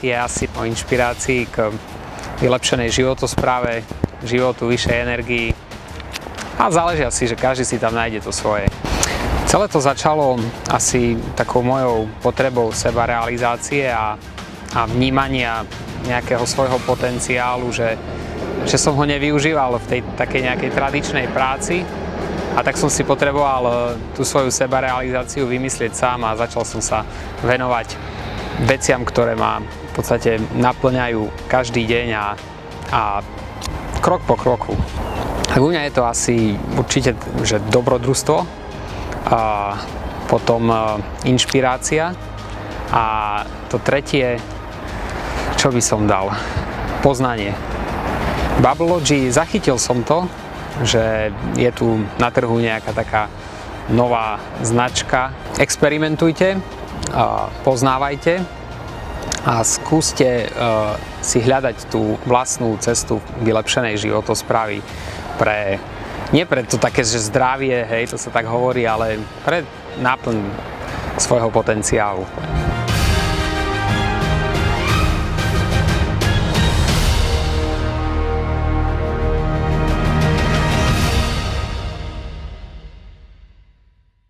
je asi o inšpirácii k vylepšenej životospráve, životu, vyššej energii a záleží asi, že každý si tam nájde to svoje. Celé to začalo asi takou mojou potrebou sebarealizácie a vnímania nejakého svojho potenciálu, že som ho nevyužíval v tej takej nejakej tradičnej práci a tak som si potreboval tú svoju sebarealizáciu vymyslieť sám a začal som sa venovať veciam, ktoré ma v podstate naplňajú každý deň a krok po kroku. Tak u mňa je to asi určite, že dobrodružstvo, a potom inšpirácia a to tretie, čo by som dal? Poznanie. Bubblelogy, zachytil som to, že je tu na trhu nejaká taká nová značka. Experimentujte, poznávajte a skúste si hľadať tú vlastnú cestu vylepšenej životosprávy nie pre to také, že zdravie, hej, to sa tak hovorí, ale pre náplň svojho potenciálu.